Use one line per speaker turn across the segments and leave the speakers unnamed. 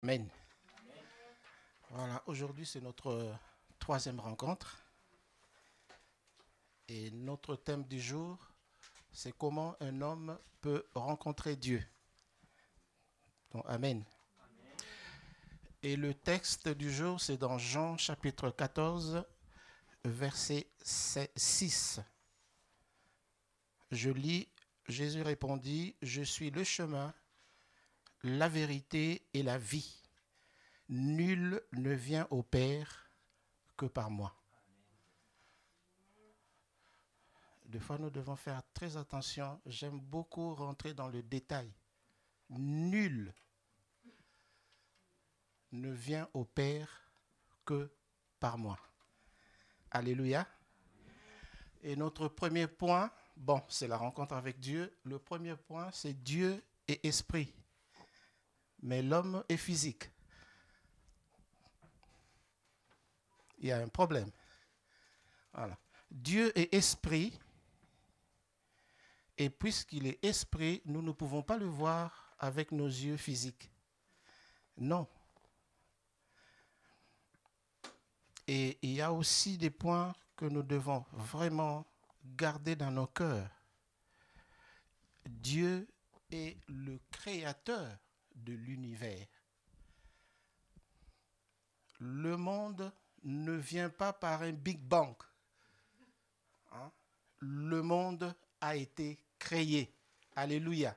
Amen. Voilà, aujourd'hui c'est notre troisième rencontre. Et notre thème du jour, c'est comment un homme peut rencontrer Dieu. Donc, Amen. Et le texte du jour, c'est dans Jean chapitre 14, verset 6. Je lis, Jésus répondit, « Je suis le chemin, la vérité et la vie. Nul ne vient au Père que par moi. » Des fois, nous devons faire très attention. J'aime beaucoup rentrer dans le détail. Nul ne vient au Père que par moi. Alléluia. Et notre premier point, c'est la rencontre avec Dieu. Le premier point, c'est Dieu et esprit. Mais l'homme est physique. Il y a un problème. Voilà. Dieu est esprit. Et puisqu'il est esprit, nous ne pouvons pas le voir avec nos yeux physiques. Non. Et il y a aussi des points que nous devons vraiment garder dans nos cœurs. Dieu est le créateur de l'univers. Le monde ne vient pas par un Big Bang. Le monde a été créé. Alléluia.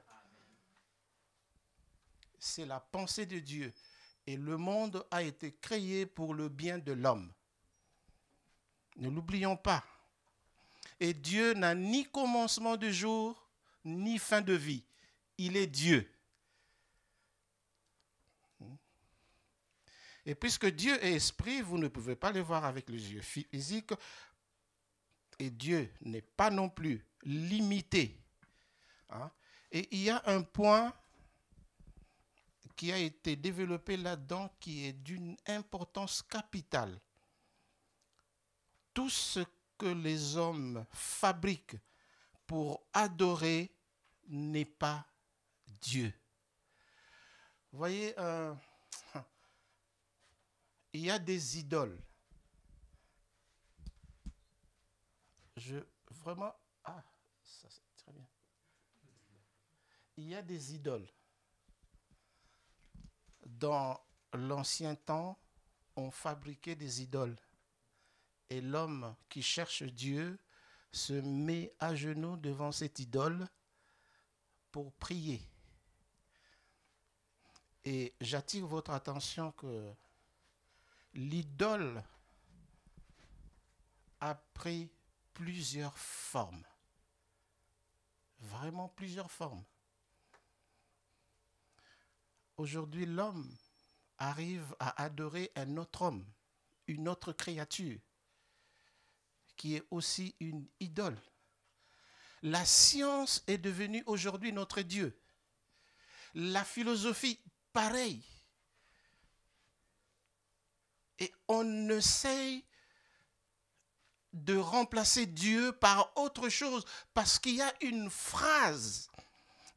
C'est la pensée de Dieu. Et le monde a été créé pour le bien de l'homme. Ne l'oublions pas. Et Dieu n'a ni commencement de jour, ni fin de vie. Il est Dieu. Et puisque Dieu est esprit, vous ne pouvez pas le voir avec les yeux physiques. Et Dieu n'est pas non plus limité. Et il y a un point qui a été développé là-dedans qui est d'une importance capitale. Tout ce que les hommes fabriquent pour adorer n'est pas Dieu. Vous voyez, il y a des idoles. Ça c'est très bien. Il y a des idoles. Dans l'ancien temps, on fabriquait des idoles. Et l'homme qui cherche Dieu se met à genoux devant cette idole pour prier. Et j'attire votre attention que l'idole a pris plusieurs formes. Vraiment plusieurs formes. Aujourd'hui, l'homme arrive à adorer un autre homme, une autre créature, qui est aussi une idole. La science est devenue aujourd'hui notre Dieu. La philosophie, pareil. Et on essaye de remplacer Dieu par autre chose parce qu'il y a une phrase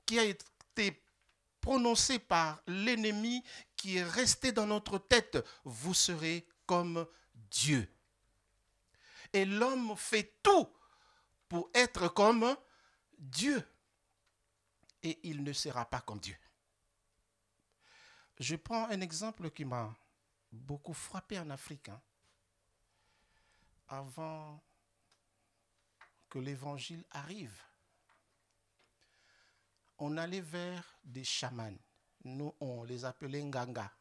qui a été prononcée par l'ennemi qui est restée dans notre tête. Vous serez comme Dieu. Et l'homme fait tout pour être comme Dieu. Et il ne sera pas comme Dieu. Je prends un exemple qui m'a beaucoup frappé en Afrique. Avant que l'évangile arrive, on allait vers des chamans. Nous, on les appelait Nganga.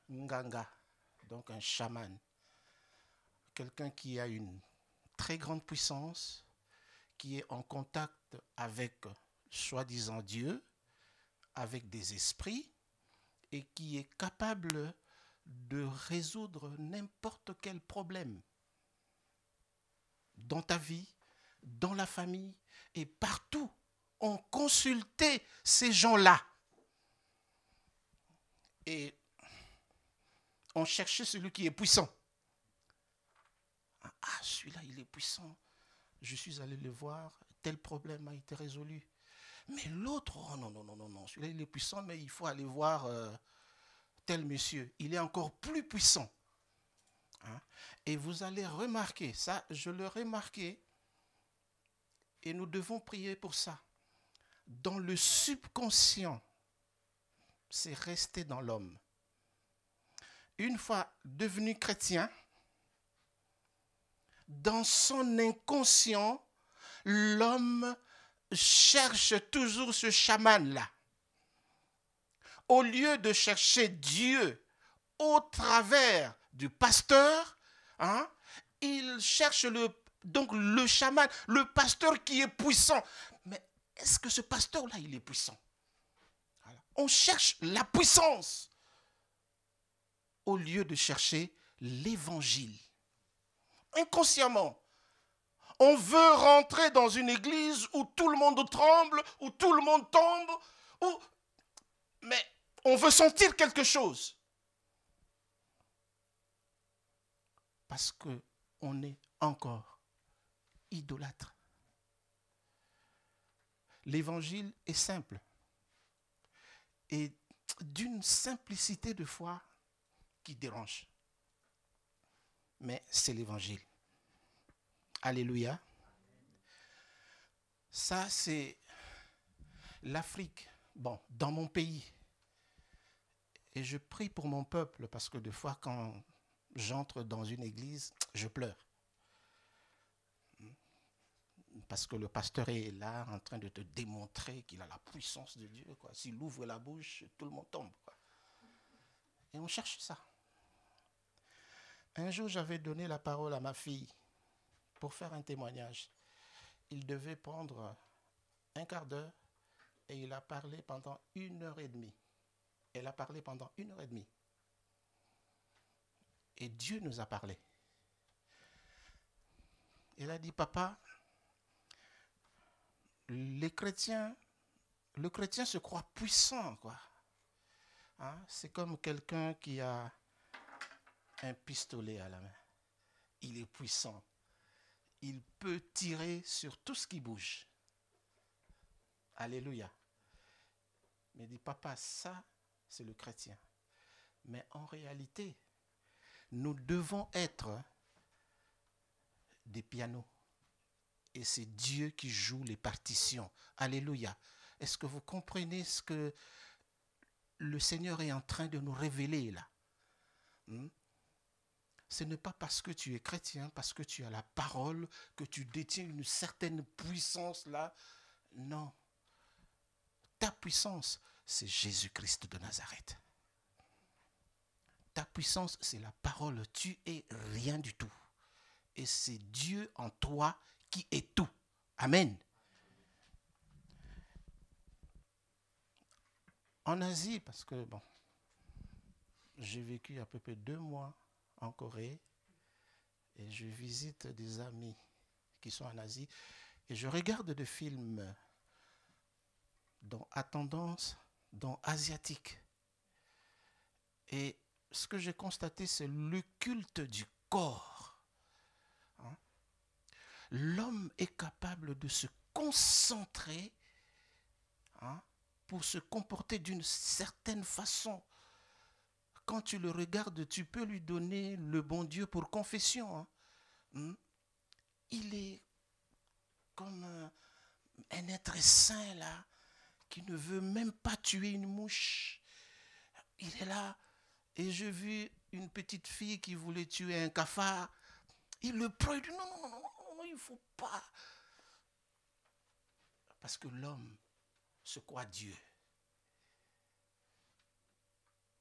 Nganga, donc un chaman. Quelqu'un qui a une très grande puissance, qui est en contact avec soi-disant Dieu, avec des esprits, et qui est capable de résoudre n'importe quel problème dans ta vie, dans la famille et partout. On consultait ces gens-là. Et on cherchait celui qui est puissant. Ah, celui-là, il est puissant. Je suis allé le voir, tel problème a été résolu. Mais l'autre, oh non, celui-là, il est puissant, mais il faut aller voir tel monsieur, il est encore plus puissant. Hein? Et vous allez remarquer, ça je l'ai remarqué, et nous devons prier pour ça. Dans le subconscient, c'est resté dans l'homme. Une fois devenu chrétien, dans son inconscient, l'homme cherche toujours ce chaman-là. Au lieu de chercher Dieu au travers du pasteur, hein, il cherche le chaman, le pasteur qui est puissant. Mais est-ce que ce pasteur-là, il est puissant? Voilà. On cherche la puissance au lieu de chercher l'évangile. Inconsciemment, on veut rentrer dans une église où tout le monde tremble, où tout le monde tombe, mais on veut sentir quelque chose. Parce qu'on est encore idolâtre. L'évangile est simple et d'une simplicité de foi qui dérange. Mais c'est l'évangile. Alléluia. Ça, c'est l'Afrique. Bon, dans mon pays. Et je prie pour mon peuple parce que des fois, quand j'entre dans une église, je pleure. Parce que le pasteur est là en train de te démontrer qu'il a la puissance de Dieu. S'il ouvre la bouche, tout le monde tombe. Et on cherche ça. Un jour, j'avais donné la parole à ma fille pour faire un témoignage. Il devait prendre un quart d'heure et il a parlé pendant 1h30. Elle a parlé pendant 1h30. Et Dieu nous a parlé. Elle a dit, papa, le chrétien se croit puissant, quoi. Hein? C'est comme quelqu'un qui a un pistolet à la main. Il est puissant. Il peut tirer sur tout ce qui bouge. Alléluia. Mais il dit, papa, ça, c'est le chrétien. Mais en réalité, nous devons être des pianos. Et c'est Dieu qui joue les partitions. Alléluia. Est-ce que vous comprenez ce que le Seigneur est en train de nous révéler là? Ce n'est pas parce que tu es chrétien, parce que tu as la parole, que tu détiens une certaine puissance là. Non. Ta puissance, c'est Jésus-Christ de Nazareth. Ta puissance, c'est la parole. Tu es rien du tout. Et c'est Dieu en toi qui est tout. Amen. En Asie, parce que bon, j'ai vécu à peu près 2 mois en Corée et je visite des amis qui sont en Asie et je regarde des films à tendance asiatique. Et ce que j'ai constaté, c'est le culte du corps. Hein? L'homme est capable de se concentrer, hein, pour se comporter d'une certaine façon. Quand tu le regardes, tu peux lui donner le bon Dieu pour confession. Hein. Il est comme un être saint là, qui ne veut même pas tuer une mouche. Il est là. Et j'ai vu une petite fille qui voulait tuer un cafard. Il le prend, il dit non, il ne faut pas. Parce que l'homme se croit Dieu.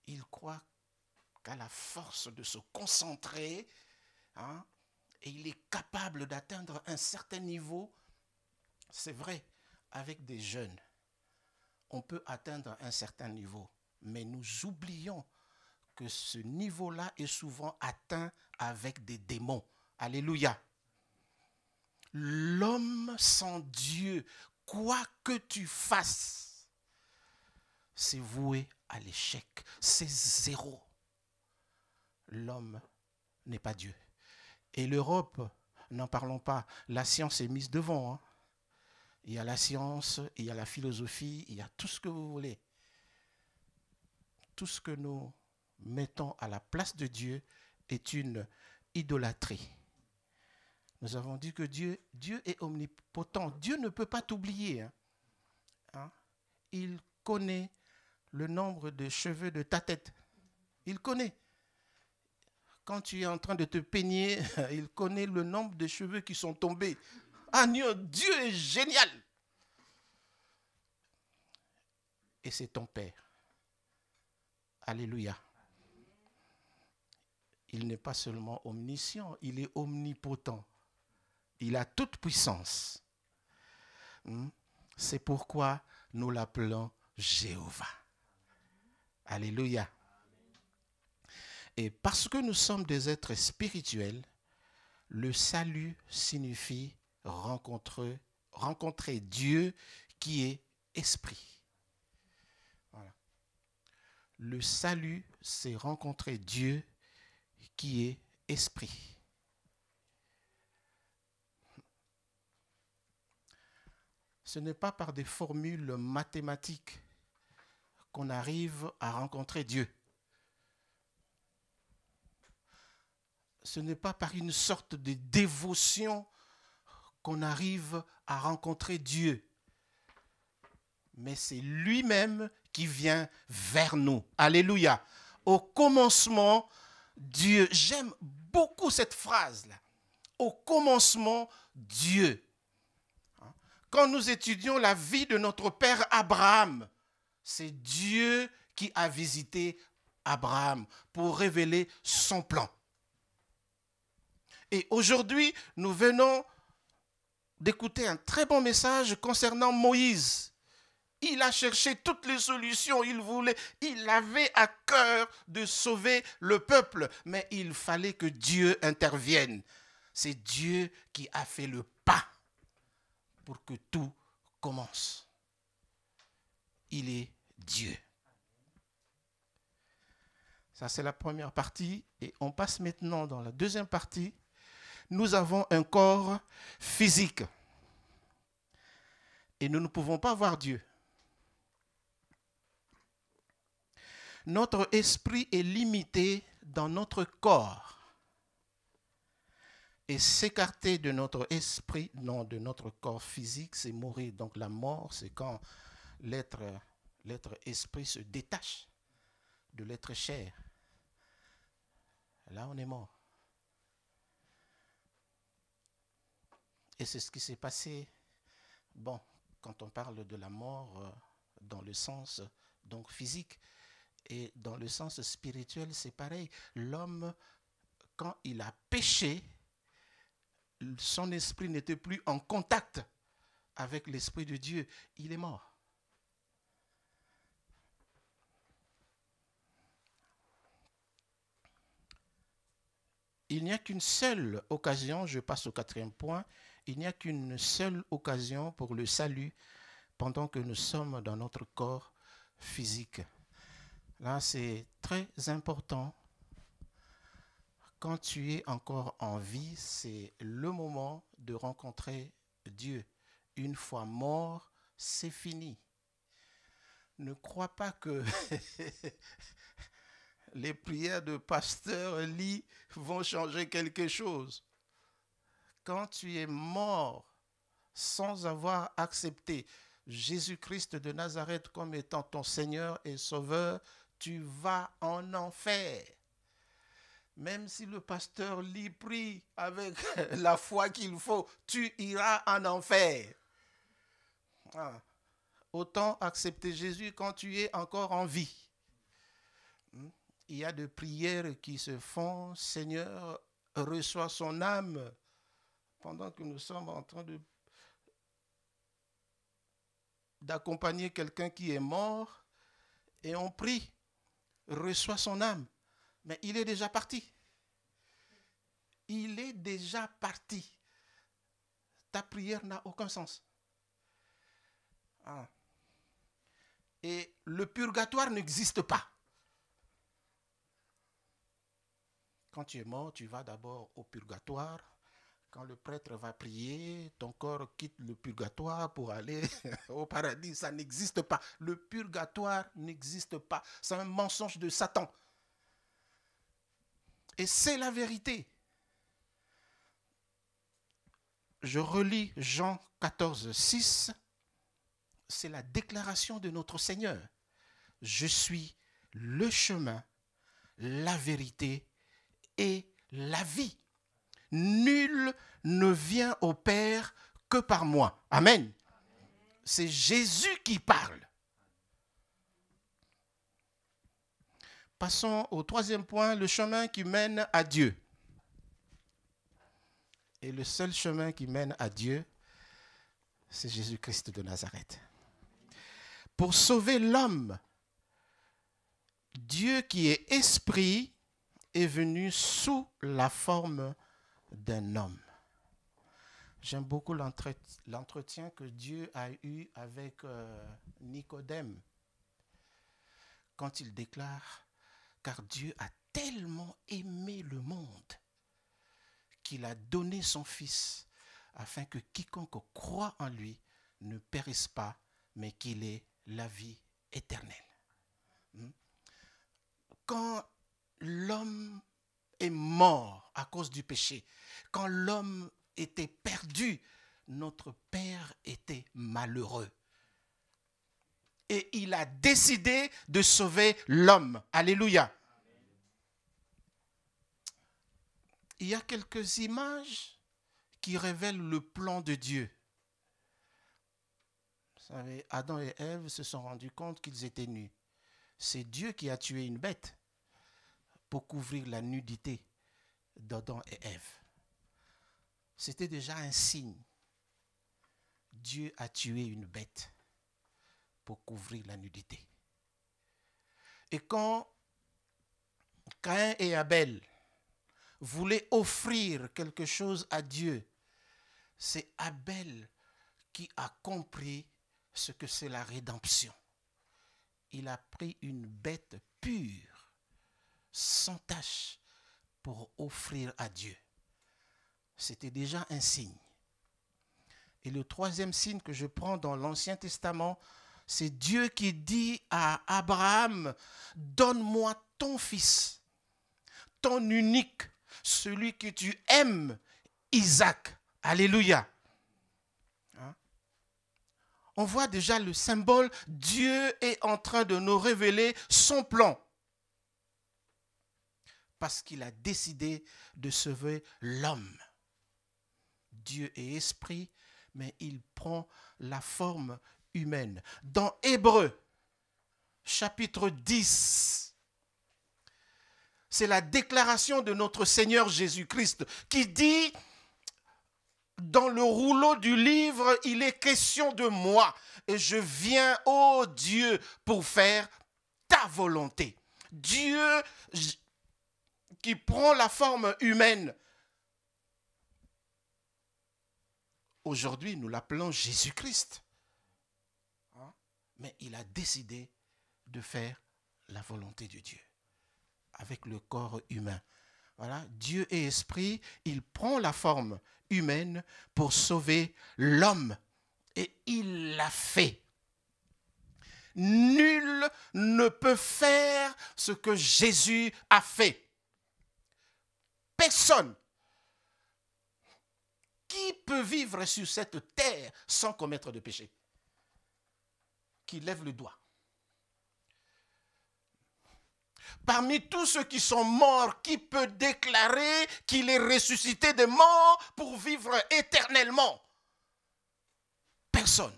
Il croit qu'à la force de se concentrer, hein, et il est capable d'atteindre un certain niveau. C'est vrai, avec des jeunes, on peut atteindre un certain niveau, mais nous oublions que ce niveau-là est souvent atteint avec des démons. Alléluia. L'homme sans Dieu, quoi que tu fasses, c'est voué à l'échec. C'est zéro. L'homme n'est pas Dieu. Et l'Europe, n'en parlons pas. La science est mise devant. Hein. Il y a la science, il y a la philosophie, il y a tout ce que vous voulez. Tout ce que nous mettons à la place de Dieu est une idolâtrie. Nous avons dit que Dieu est omnipotent. Dieu ne peut pas t'oublier. Hein? Il connaît le nombre de cheveux de ta tête. Il connaît. Quand tu es en train de te peigner, il connaît le nombre de cheveux qui sont tombés. Ah non, Dieu est génial. Et c'est ton Père. Alléluia. Il n'est pas seulement omniscient, il est omnipotent. Il a toute puissance. C'est pourquoi nous l'appelons Jéhovah. Alléluia. Et parce que nous sommes des êtres spirituels, le salut signifie rencontrer Dieu qui est esprit. Voilà. Le salut, c'est rencontrer Dieu qui est esprit. Ce n'est pas par des formules mathématiques qu'on arrive à rencontrer Dieu. Ce n'est pas par une sorte de dévotion qu'on arrive à rencontrer Dieu. Mais c'est lui-même qui vient vers nous. Alléluia. Au commencement, Dieu. J'aime beaucoup cette phrase-là. Au commencement, Dieu. Quand nous étudions la vie de notre père Abraham, c'est Dieu qui a visité Abraham pour révéler son plan. Et aujourd'hui, nous venons d'écouter un très bon message concernant Moïse. Il a cherché toutes les solutions, il avait à cœur de sauver le peuple, mais il fallait que Dieu intervienne. C'est Dieu qui a fait le pas pour que tout commence. Il est Dieu. Ça, c'est la première partie. Et on passe maintenant dans la deuxième partie. Nous avons un corps physique. Et nous ne pouvons pas voir Dieu. Notre esprit est limité dans notre corps. Et s'écarter de notre esprit, non, de notre corps physique, c'est mourir. Donc la mort, c'est quand l'être esprit se détache de l'être chair. Là, on est mort. Et c'est ce qui s'est passé, bon, quand on parle de la mort dans le sens donc physique. Et dans le sens spirituel, c'est pareil. L'homme, quand il a péché, son esprit n'était plus en contact avec l'esprit de Dieu. Il est mort. Il n'y a qu'une seule occasion, je passe au 4e point, il n'y a qu'une seule occasion pour le salut pendant que nous sommes dans notre corps physique. Là, c'est très important. Quand tu es encore en vie, c'est le moment de rencontrer Dieu. Une fois mort, c'est fini. Ne crois pas que les prières de pasteur Lee vont changer quelque chose. Quand tu es mort sans avoir accepté Jésus-Christ de Nazareth comme étant ton Seigneur et Sauveur, tu vas en enfer. Même si le pasteur Lee prie avec la foi qu'il faut, tu iras en enfer. Ah. Autant accepter Jésus quand tu es encore en vie. Il y a des prières qui se font, Seigneur, reçois son âme, pendant que nous sommes en train d'accompagner quelqu'un qui est mort, et on prie, reçois son âme. Mais il est déjà parti. Il est déjà parti. Ta prière n'a aucun sens. Ah. Et le purgatoire n'existe pas. Quand tu es mort, tu vas d'abord au purgatoire. Quand le prêtre va prier, ton corps quitte le purgatoire pour aller au paradis. Ça n'existe pas. Le purgatoire n'existe pas. C'est un mensonge de Satan. Et c'est la vérité. Je relis Jean 14, 6. C'est la déclaration de notre Seigneur. Je suis le chemin, la vérité et la vie. Nul ne vient au Père que par moi. Amen. C'est Jésus qui parle. Passons au troisième point, le chemin qui mène à Dieu. Et le seul chemin qui mène à Dieu, c'est Jésus-Christ de Nazareth. Pour sauver l'homme, Dieu qui est esprit est venu sous la forme d'un homme. J'aime beaucoup l'entretien que Dieu a eu avec Nicodème quand il déclare « Car Dieu a tellement aimé le monde qu'il a donné son Fils afin que quiconque croit en lui ne périsse pas, mais qu'il ait la vie éternelle. » Quand l'homme est mort à cause du péché, quand l'homme était perdu, notre Père était malheureux. Et il a décidé de sauver l'homme. Alléluia. Il y a quelques images qui révèlent le plan de Dieu. Vous savez, Adam et Ève se sont rendus compte qu'ils étaient nus. C'est Dieu qui a tué une bête pour couvrir la nudité d'Adam et Ève. C'était déjà un signe. Dieu a tué une bête pour couvrir la nudité. Et quand Caïn et Abel voulaient offrir quelque chose à Dieu, c'est Abel qui a compris ce que c'est la rédemption. Il a pris une bête pure, sans tache, pour offrir à Dieu. C'était déjà un signe. Et le troisième signe que je prends dans l'Ancien Testament, c'est Dieu qui dit à Abraham, « Donne-moi ton fils, ton unique, celui que tu aimes, Isaac. » Alléluia. Hein? On voit déjà le symbole, Dieu est en train de nous révéler son plan. Parce qu'il a décidé de sauver l'homme. Dieu est esprit, mais il prend la forme humaine. Dans Hébreux, chapitre 10, c'est la déclaration de notre Seigneur Jésus-Christ qui dit, dans le rouleau du livre, il est question de moi et je viens, ô Dieu, pour faire ta volonté. Dieu qui prend la forme humaine. Aujourd'hui, nous l'appelons Jésus-Christ. Hein? Mais il a décidé de faire la volonté de Dieu avec le corps humain. Voilà, Dieu est esprit, il prend la forme humaine pour sauver l'homme. Et il l'a fait. Nul ne peut faire ce que Jésus a fait. Personne. Qui peut vivre sur cette terre sans commettre de péché? Qui lève le doigt. Parmi tous ceux qui sont morts, qui peut déclarer qu'il est ressuscité des morts pour vivre éternellement? Personne.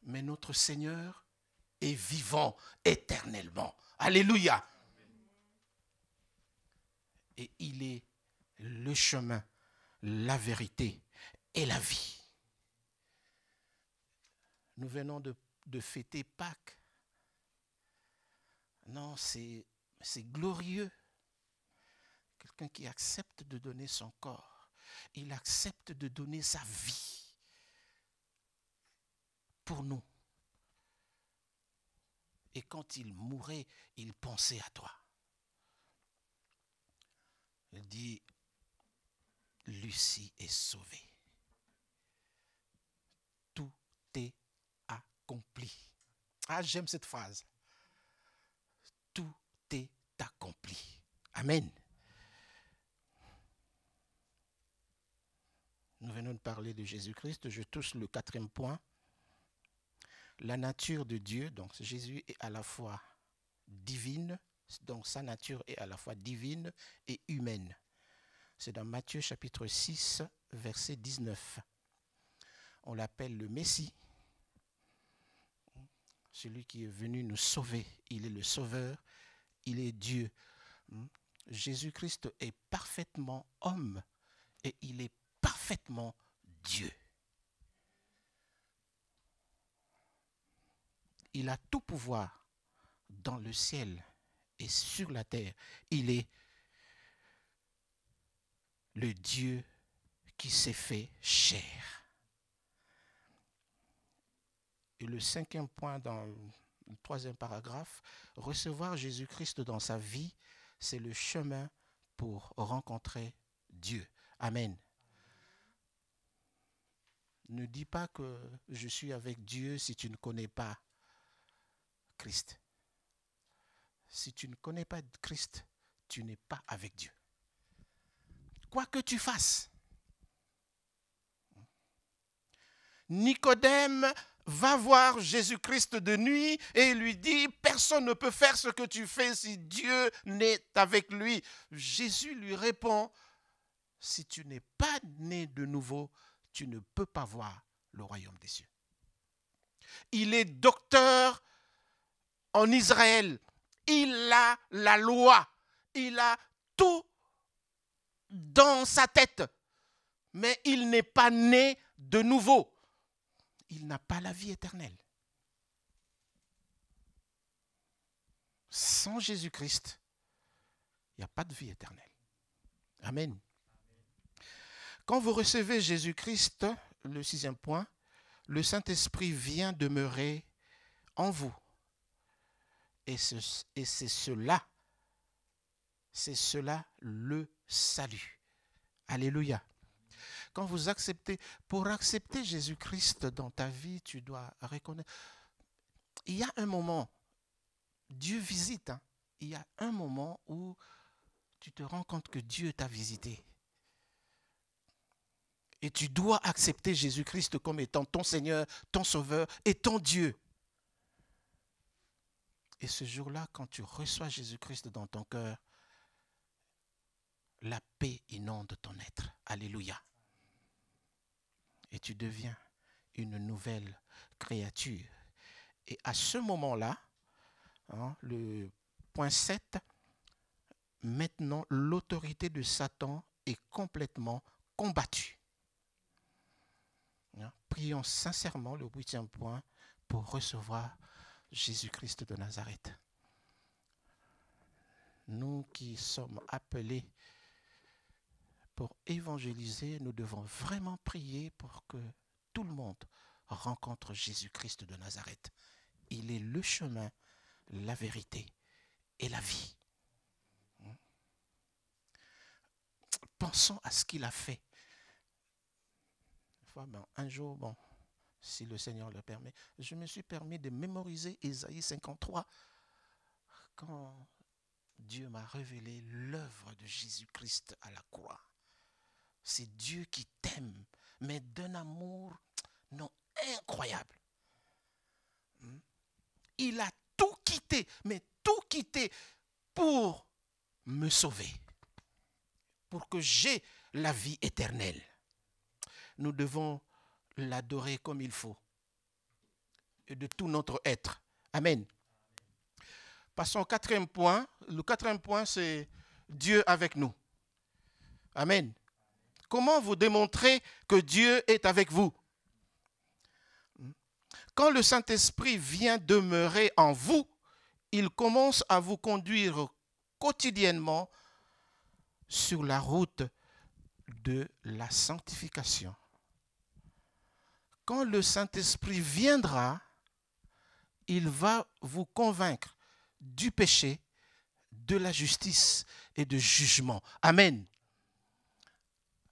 Mais notre Seigneur est vivant éternellement. Alléluia. Et il est le chemin, la vérité et la vie. Nous venons de fêter Pâques. Non, c'est glorieux. Quelqu'un qui accepte de donner son corps. Il accepte de donner sa vie pour nous. Et quand il mourait, il pensait à toi. Il dit, Lucie est sauvée. Tout est accompli. Ah, j'aime cette phrase. Tout est accompli. Amen. Nous venons de parler de Jésus-Christ. Je touche le 4e point. La nature de Dieu, donc Jésus est à la fois divine, donc sa nature est à la fois divine et humaine. C'est dans Matthieu chapitre 6, verset 19. On l'appelle le Messie, celui qui est venu nous sauver. Il est le Sauveur, il est Dieu. Jésus-Christ est parfaitement homme et il est parfaitement Dieu. Il a tout pouvoir dans le ciel et sur la terre. Il est le Dieu qui s'est fait chair. Et le 5e point dans le 3e paragraphe, recevoir Jésus-Christ dans sa vie, c'est le chemin pour rencontrer Dieu. Amen. Ne dis pas que je suis avec Dieu si tu ne connais pas Christ. Si tu ne connais pas Christ, tu n'es pas avec Dieu. Quoi que tu fasses. Nicodème va voir Jésus-Christ de nuit et lui dit, personne ne peut faire ce que tu fais si Dieu n'est avec lui. Jésus lui répond, si tu n'es pas né de nouveau, tu ne peux pas voir le royaume des cieux. Il est docteur en Israël. Il a la loi. Il a tout dans sa tête. Mais il n'est pas né de nouveau. Il n'a pas la vie éternelle. Sans Jésus-Christ, il n'y a pas de vie éternelle. Amen. Quand vous recevez Jésus-Christ, le 6e point, le Saint-Esprit vient demeurer en vous. Et c'est cela le salut. Alléluia. Quand vous acceptez, pour accepter Jésus-Christ dans ta vie, tu dois reconnaître. Il y a un moment, Dieu visite, il y a un moment où tu te rends compte que Dieu t'a visité. Et tu dois accepter Jésus-Christ comme étant ton Seigneur, ton Sauveur et ton Dieu. Et ce jour-là, quand tu reçois Jésus-Christ dans ton cœur, la paix inonde ton être. Alléluia. Et tu deviens une nouvelle créature. Et à ce moment-là, le point 7, maintenant l'autorité de Satan est complètement combattue. Prions sincèrement le 8e point pour recevoir Jésus-Christ de Nazareth. Nous qui sommes appelés pour évangéliser, nous devons vraiment prier pour que tout le monde rencontre Jésus-Christ de Nazareth. Il est le chemin, la vérité et la vie. Pensons à ce qu'il a fait. Un jour, si le Seigneur le permet, je me suis permis de mémoriser Ésaïe 53 quand Dieu m'a révélé l'œuvre de Jésus-Christ à la croix. C'est Dieu qui t'aime, mais d'un amour incroyable. Il a tout quitté, mais tout quitté pour me sauver, pour que j'aie la vie éternelle. Nous devons l'adorer comme il faut, et de tout notre être. Amen. Passons au 4e point. Le 4e point, c'est Dieu avec nous. Amen. Comment vous démontrez que Dieu est avec vous? Quand le Saint-Esprit vient demeurer en vous, il commence à vous conduire quotidiennement sur la route de la sanctification. Quand le Saint-Esprit viendra, il va vous convaincre du péché, de la justice et du jugement. Amen.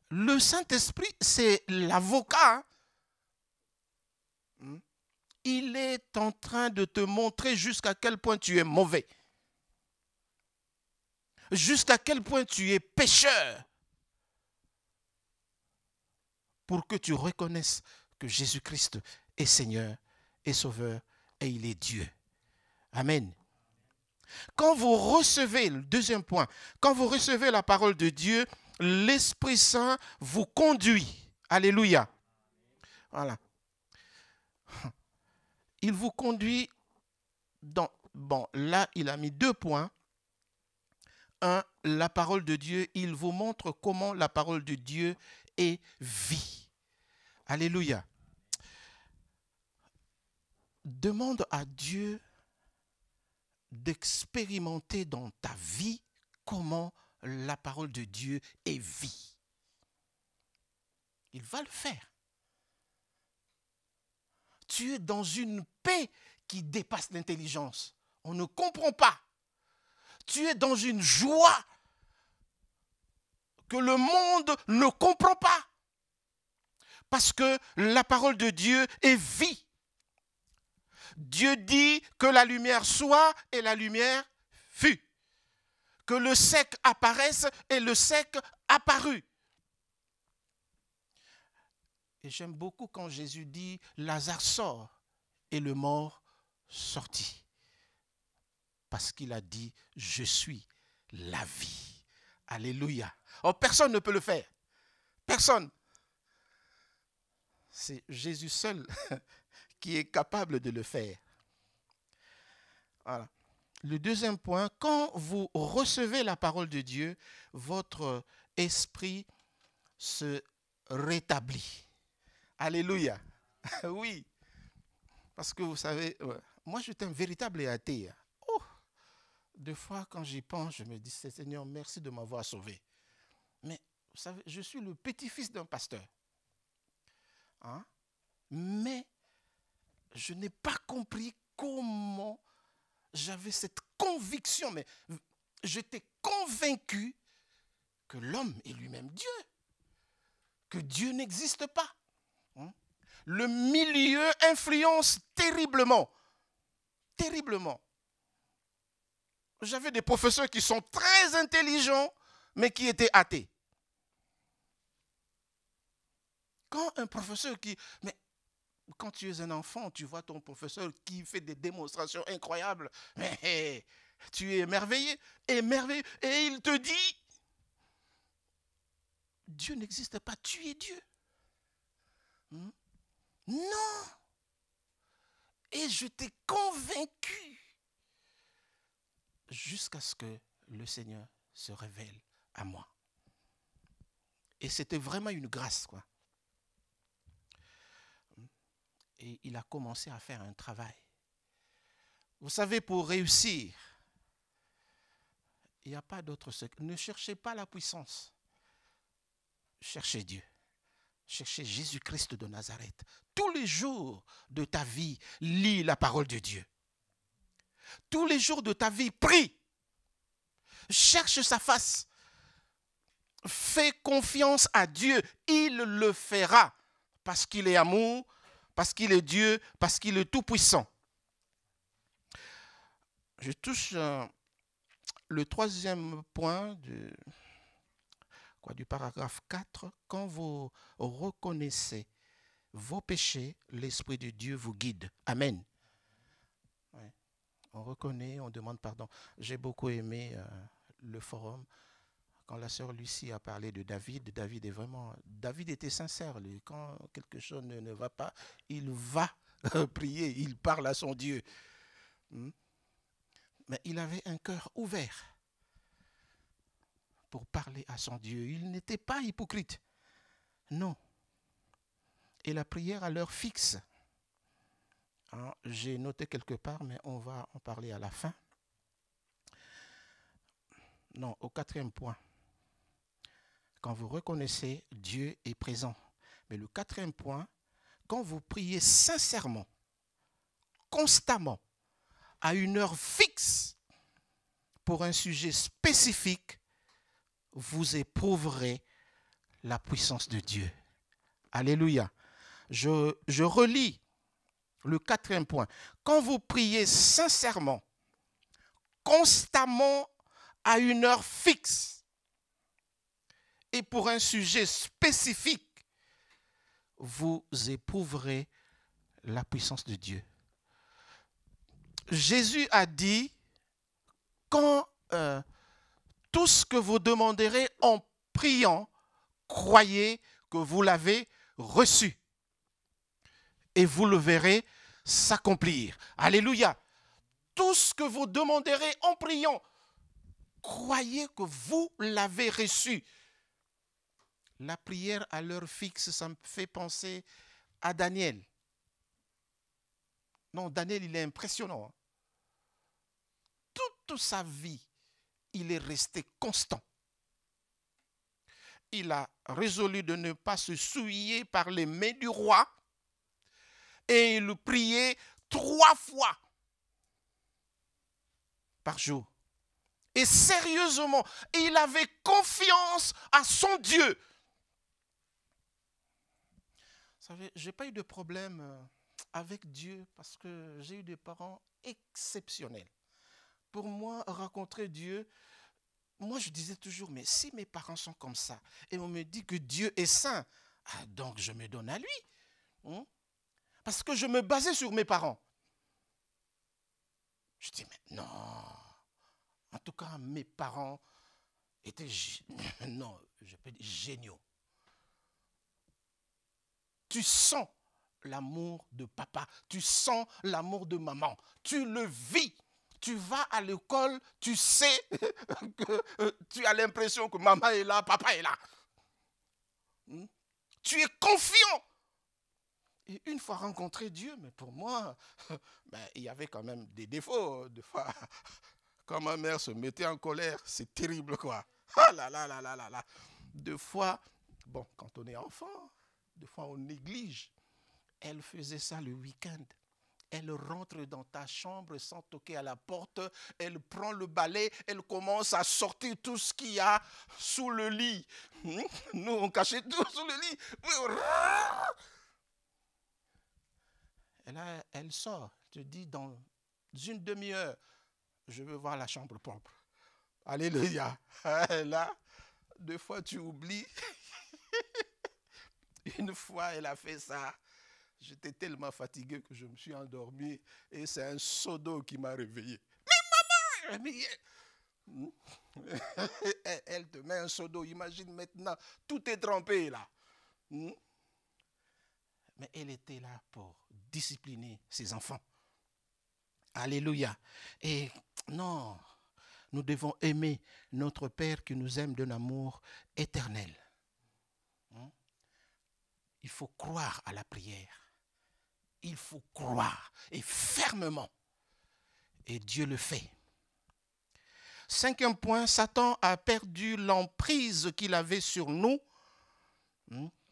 Le Saint-Esprit, c'est l'avocat. Il est en train de te montrer jusqu'à quel point tu es mauvais. jusqu'à quel point tu es pécheur, pour que tu reconnaisses que Jésus-Christ est Seigneur, est Sauveur et il est Dieu. Amen. Quand vous recevez, le deuxième point, quand vous recevez la parole de Dieu, l'Esprit Saint vous conduit. Alléluia. Voilà. Il vous conduit dans... Bon, là, il a mis 2 points. 1, la parole de Dieu, il vous montre comment la parole de Dieu est vie. Alléluia. Demande à Dieu d'expérimenter dans ta vie comment la parole de Dieu est vie. Il va le faire. Tu es dans une paix qui dépasse l'intelligence. On ne comprend pas. Tu es dans une joie que le monde ne comprend pas. Parce que la parole de Dieu est vie. Dieu dit que la lumière soit et la lumière fut. Que le sec apparaisse et le sec apparut. Et j'aime beaucoup quand Jésus dit Lazare sort et le mort sortit. Parce qu'il a dit je suis la vie. Alléluia. Oh, personne ne peut le faire. Personne. C'est Jésus seul qui est capable de le faire. Voilà. Le deuxième point, quand vous recevez la parole de Dieu, votre esprit se rétablit. Alléluia. Oui. Parce que vous savez, moi j'étais un véritable athée. Oh, des fois quand j'y pense, je me dis, Seigneur, merci de m'avoir sauvé. Mais vous savez, je suis le petit-fils d'un pasteur. Hein? Mais je n'ai pas compris comment j'avais cette conviction, mais j'étais convaincu que l'homme est lui-même Dieu, que Dieu n'existe pas. Le milieu influence terriblement, terriblement. J'avais des professeurs qui sont très intelligents, mais qui étaient athées. Quand un professeur qui... Mais quand tu es un enfant, tu vois ton professeur qui fait des démonstrations incroyables, mais tu es émerveillé, émerveillé, et il te dit, Dieu n'existe pas, tu es Dieu. Non. Et je t'ai convaincu jusqu'à ce que le Seigneur se révèle à moi. Et c'était vraiment une grâce, quoi. Et il a commencé à faire un travail. Vous savez, pour réussir, il n'y a pas d'autre secret. Ne cherchez pas la puissance. Cherchez Dieu. Cherchez Jésus-Christ de Nazareth. Tous les jours de ta vie, lis la parole de Dieu. Tous les jours de ta vie, prie. Cherche sa face. Fais confiance à Dieu. Il le fera. Parce qu'il est amour, parce qu'il est Dieu, parce qu'il est tout-puissant. Je touche le troisième point du paragraphe 4. Quand vous reconnaissez vos péchés, l'Esprit de Dieu vous guide. Amen. Ouais. On reconnaît, on demande pardon. J'ai beaucoup aimé le forum. Quand la sœur Lucie a parlé de David, David était sincère. Lui. Quand quelque chose ne va pas, il va prier, il parle à son Dieu. Mais il avait un cœur ouvert pour parler à son Dieu. Il n'était pas hypocrite. Non. Et la prière à l'heure fixe. J'ai noté quelque part, mais on va en parler à la fin. Non, au 4e point. Quand vous reconnaissez, Dieu est présent. Mais le 4e point, quand vous priez sincèrement, constamment, à une heure fixe, pour un sujet spécifique, vous éprouverez la puissance de Dieu. Alléluia. Je relis le 4e point. Quand vous priez sincèrement, constamment, à une heure fixe et pour un sujet spécifique, vous éprouverez la puissance de Dieu. Jésus a dit, quand tout ce que vous demanderez en priant, croyez que vous l'avez reçu. Et vous le verrez s'accomplir. Alléluia. Tout ce que vous demanderez en priant, croyez que vous l'avez reçu. La prière à l'heure fixe, ça me fait penser à Daniel. Non, Daniel, il est impressionnant. Toute sa vie, il est resté constant. Il a résolu de ne pas se souiller par les mains du roi et il priait 3 fois par jour. Et sérieusement, il avait confiance à son Dieu. Vous savez, je n'ai pas eu de problème avec Dieu parce que j'ai eu des parents exceptionnels. Pour moi, rencontrer Dieu, moi je disais toujours, mais si mes parents sont comme ça, et on me dit que Dieu est saint, donc je me donne à lui. Parce que je me basais sur mes parents. Je dis, mais non. En tout cas, mes parents étaient, non, je peux dire géniaux. Tu sens l'amour de papa, tu sens l'amour de maman, tu le vis. Tu vas à l'école, tu sais que tu as l'impression que maman est là, papa est là. Tu es confiant. Et une fois rencontré Dieu, mais pour moi, il y avait quand même des défauts. Des fois, quand ma mère se mettait en colère, c'est terrible quoi. Ah là là là là là là. Deux fois, bon, quand on est enfant, des fois on néglige. Elle faisait ça le week-end. Elle rentre dans ta chambre sans toquer à la porte. Elle prend le balai. Elle commence à sortir tout ce qu'il y a sous le lit. Nous, on cachait tout sous le lit. Et là, elle sort. Je dis, dans une demi-heure, je veux voir la chambre propre. Alléluia. Là, 2 fois, tu oublies. Une fois, elle a fait ça. J'étais tellement fatigué que je me suis endormi et c'est un seau d'eau qui m'a réveillé. Mais maman, elle te met un seau d'eau. Imagine maintenant, tout est trempé là. Mais elle était là pour discipliner ses enfants. Alléluia. Et non, nous devons aimer notre Père qui nous aime d'un amour éternel. Il faut croire à la prière. Il faut croire et fermement. Et Dieu le fait. 5e point, Satan a perdu l'emprise qu'il avait sur nous.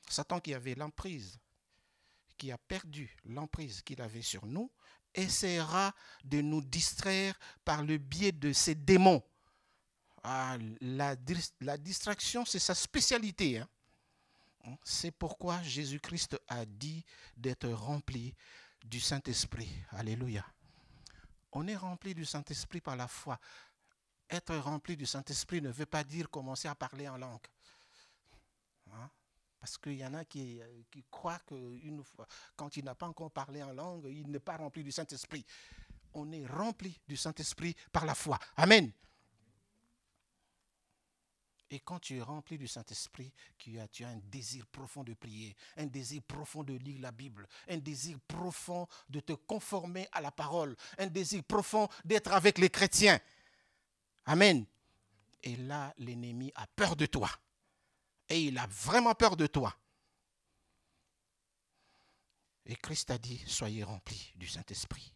Satan qui avait l'emprise, qui a perdu l'emprise qu'il avait sur nous, essaiera de nous distraire par le biais de ses démons. La distraction, c'est sa spécialité. C'est pourquoi Jésus-Christ a dit d'être rempli du Saint-Esprit. Alléluia. On est rempli du Saint-Esprit par la foi. Être rempli du Saint-Esprit ne veut pas dire commencer à parler en langue. Parce qu'il y en a qui croient qu'une fois, quand il n'a pas encore parlé en langue, il n'est pas rempli du Saint-Esprit. On est rempli du Saint-Esprit par la foi. Amen. Et quand tu es rempli du Saint-Esprit, tu as un désir profond de prier, un désir profond de lire la Bible, un désir profond de te conformer à la parole, un désir profond d'être avec les chrétiens. Amen. Et là, l'ennemi a peur de toi. Et il a vraiment peur de toi. Et Christ a dit, soyez remplis du Saint-Esprit.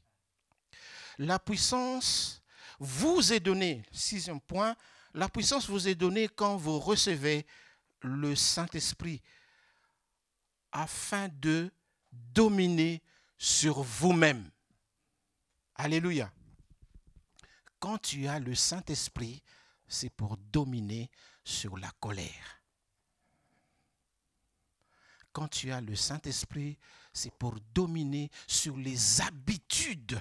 La puissance vous est donnée, 6e point, la puissance vous est donnée quand vous recevez le Saint-Esprit afin de dominer sur vous-même. Alléluia. Quand tu as le Saint-Esprit, c'est pour dominer sur la colère. Quand tu as le Saint-Esprit, c'est pour dominer sur les habitudes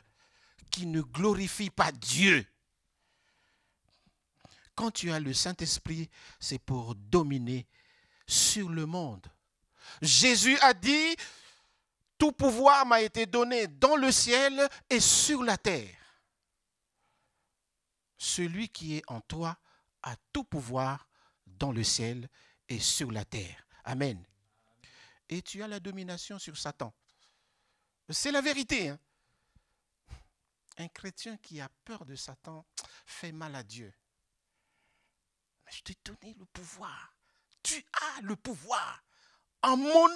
qui ne glorifient pas Dieu. Quand tu as le Saint-Esprit, c'est pour dominer sur le monde. Jésus a dit, tout pouvoir m'a été donné dans le ciel et sur la terre. Celui qui est en toi a tout pouvoir dans le ciel et sur la terre. Amen. Et tu as la domination sur Satan. C'est la vérité. Hein? Un chrétien qui a peur de Satan fait mal à Dieu. Mais je t'ai donné le pouvoir. Tu as le pouvoir. En mon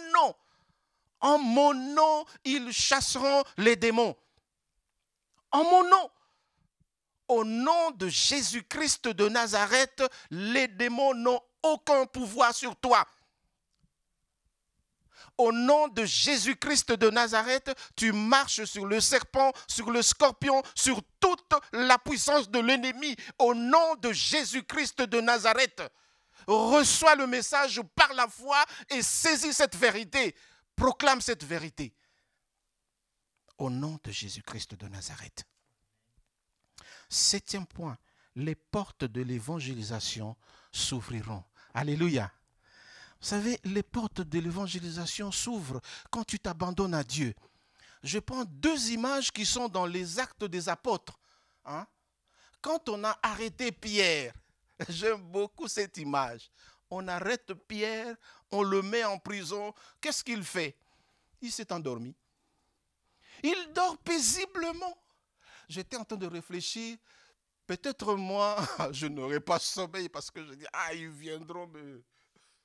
nom, ils chasseront les démons. En mon nom. Au nom de Jésus-Christ de Nazareth, les démons n'ont aucun pouvoir sur toi. Au nom de Jésus-Christ de Nazareth, tu marches sur le serpent, sur le scorpion, sur toute la puissance de l'ennemi. Au nom de Jésus-Christ de Nazareth, reçois le message par la foi et saisis cette vérité. Proclame cette vérité. Au nom de Jésus-Christ de Nazareth. 7e point, les portes de l'évangélisation s'ouvriront. Alléluia. Vous savez, les portes de l'évangélisation s'ouvrent quand tu t'abandonnes à Dieu. Je prends 2 images qui sont dans les Actes des Apôtres. Hein? Quand on a arrêté Pierre, j'aime beaucoup cette image. On arrête Pierre, on le met en prison. Qu'est-ce qu'il fait? Il s'est endormi. Il dort paisiblement. J'étais en train de réfléchir. Peut-être moi, je n'aurais pas sommeil parce que je dis, ils viendront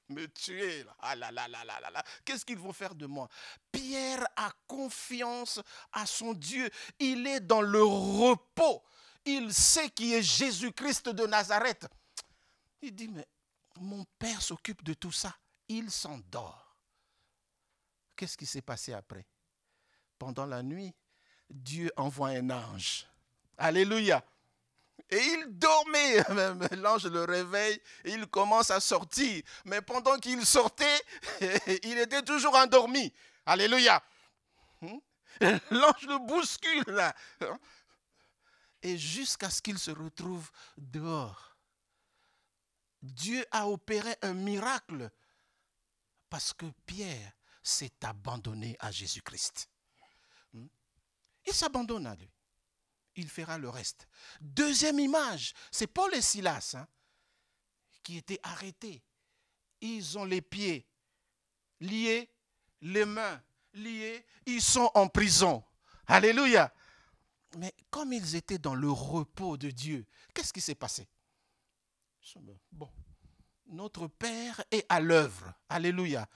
me tuer. Là. Qu'est-ce qu'ils vont faire de moi? Pierre a confiance à son Dieu. Il est dans le repos. Il sait qui est Jésus-Christ de Nazareth. Il dit, mais mon Père s'occupe de tout ça. Il s'endort. Qu'est-ce qui s'est passé après? Pendant la nuit, Dieu envoie un ange. Alléluia. Et il dormait. L'ange le réveille et il commence à sortir. Mais pendant qu'il sortait, il était toujours endormi. Alléluia. L'ange le bouscule là. Et jusqu'à ce qu'il se retrouve dehors. Dieu a opéré un miracle parce que Pierre s'est abandonné à Jésus-Christ. Il s'abandonne à lui. Il fera le reste. 2e image, c'est Paul et Silas qui étaient arrêtés. Ils ont les pieds liés, les mains liées, ils sont en prison. Alléluia. Mais comme ils étaient dans le repos de Dieu, qu'est-ce qui s'est passé? Bon, notre Père est à l'œuvre. Alléluia.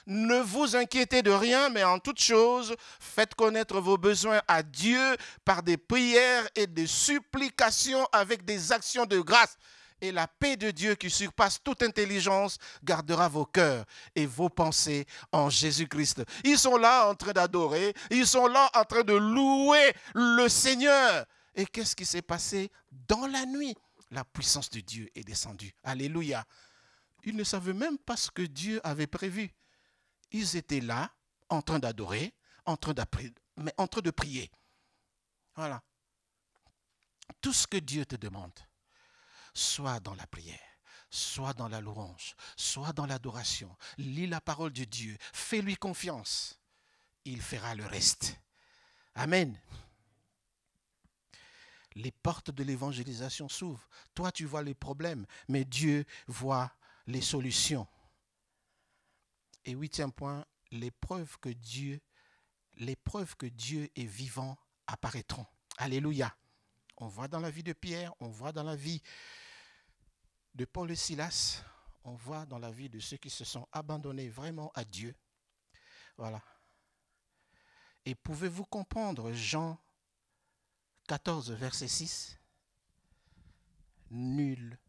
Ne vous inquiétez de rien, mais en toute chose, faites connaître vos besoins à Dieu par des prières et des supplications avec des actions de grâce. Et la paix de Dieu qui surpasse toute intelligence gardera vos cœurs et vos pensées en Jésus-Christ. Ils sont là en train d'adorer, ils sont là en train de louer le Seigneur. Et qu'est-ce qui s'est passé dans la nuit? La puissance de Dieu est descendue. Alléluia. Ils ne savaient même pas ce que Dieu avait prévu. Ils étaient là, en train d'adorer, en train de prier. Voilà. Tout ce que Dieu te demande, soit dans la prière, soit dans la louange, soit dans l'adoration, lis la parole de Dieu, fais-lui confiance. Il fera le reste. Amen. Les portes de l'évangélisation s'ouvrent. Toi, tu vois les problèmes, mais Dieu voit les solutions. Et 8e point, les preuves que Dieu est vivant apparaîtront. Alléluia. On voit dans la vie de Pierre, on voit dans la vie de Paul et Silas, on voit dans la vie de ceux qui se sont abandonnés vraiment à Dieu. Voilà. Et pouvez-vous comprendre Jean 14, verset 6? Nul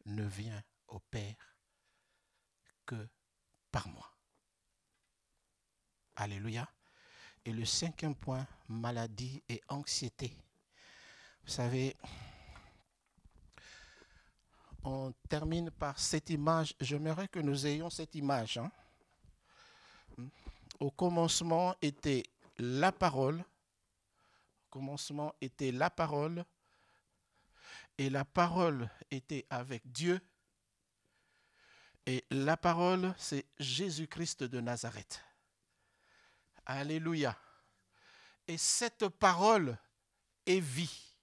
ne vient au Père que par moi. Alléluia. Et le 5e point, maladie et anxiété. Vous savez, on termine par cette image. J'aimerais que nous ayons cette image. Au commencement était la parole. Au commencement était la parole. Et la parole était avec Dieu. Et la parole, c'est Jésus-Christ de Nazareth. Alléluia. Et cette parole est vie.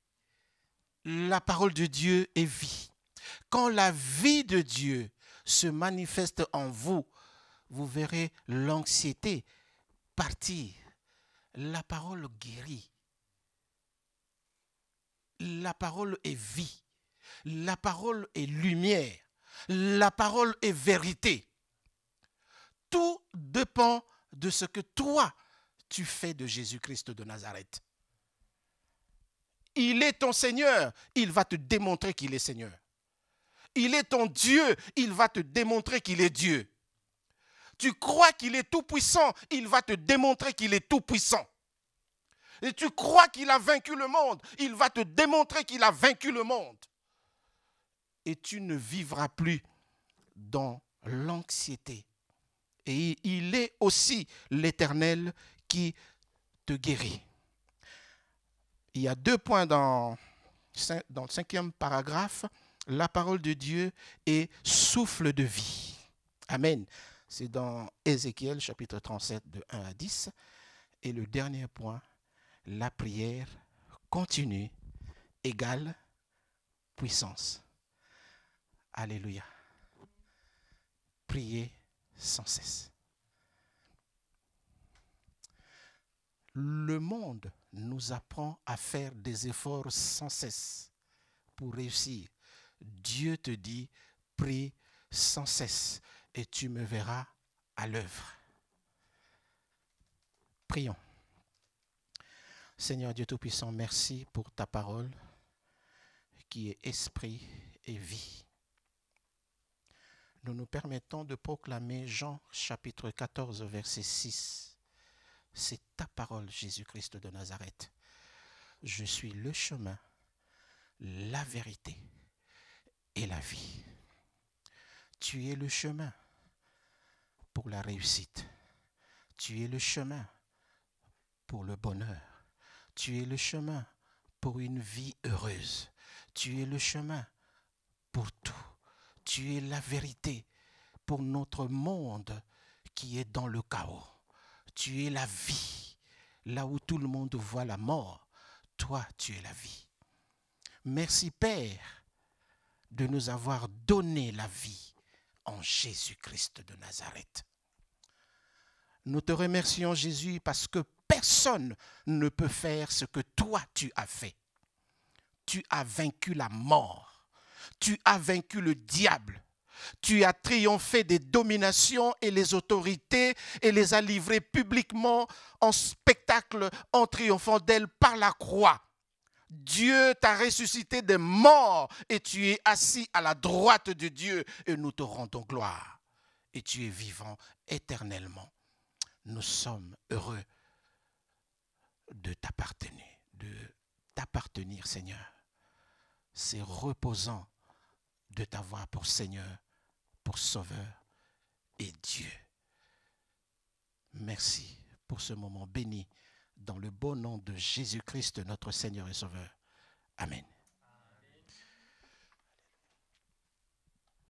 La parole de Dieu est vie. Quand la vie de Dieu se manifeste en vous, vous verrez l'anxiété partir. La parole guérit. La parole est vie. La parole est lumière. La parole est vérité. Tout dépend de ce que toi, tu fais de Jésus-Christ de Nazareth. Il est ton Seigneur, il va te démontrer qu'il est Seigneur. Il est ton Dieu, il va te démontrer qu'il est Dieu. Tu crois qu'il est tout-puissant, il va te démontrer qu'il est tout-puissant. Et tu crois qu'il a vaincu le monde, il va te démontrer qu'il a vaincu le monde. Et tu ne vivras plus dans l'anxiété. Et il est aussi l'Éternel qui te guérit. Il y a 2 points dans le 5e paragraphe. La parole de Dieu est souffle de vie. Amen. C'est dans Ézéchiel chapitre 37 de 1 à 10. Et le dernier point, la prière continue égale puissance. Alléluia. Priez sans cesse. Le monde nous apprend à faire des efforts sans cesse pour réussir. Dieu te dit, prie sans cesse et tu me verras à l'œuvre. Prions. Seigneur Dieu Tout-Puissant, merci pour ta parole qui est esprit et vie. Nous nous permettons de proclamer Jean chapitre 14 verset 6. C'est ta parole, Jésus-Christ de Nazareth. Je suis le chemin, la vérité et la vie. Tu es le chemin pour la réussite. Tu es le chemin pour le bonheur. Tu es le chemin pour une vie heureuse. Tu es le chemin pour tout. Tu es la vérité pour notre monde qui est dans le chaos. Tu es la vie. Là où tout le monde voit la mort, toi, tu es la vie. Merci, Père, de nous avoir donné la vie en Jésus-Christ de Nazareth. Nous te remercions, Jésus, parce que personne ne peut faire ce que toi, tu as fait. Tu as vaincu la mort. Tu as vaincu le diable. Tu as triomphé des dominations et les autorités et les as livrées publiquement en spectacle en triomphant d'elles par la croix. Dieu t'a ressuscité des morts et tu es assis à la droite de Dieu et nous te rendons gloire. Et tu es vivant éternellement. Nous sommes heureux de t'appartenir, Seigneur. C'est reposant de t'avoir pour Seigneur, pour Sauveur et Dieu. Merci pour ce moment béni dans le beau nom de Jésus-Christ, notre Seigneur et Sauveur. Amen.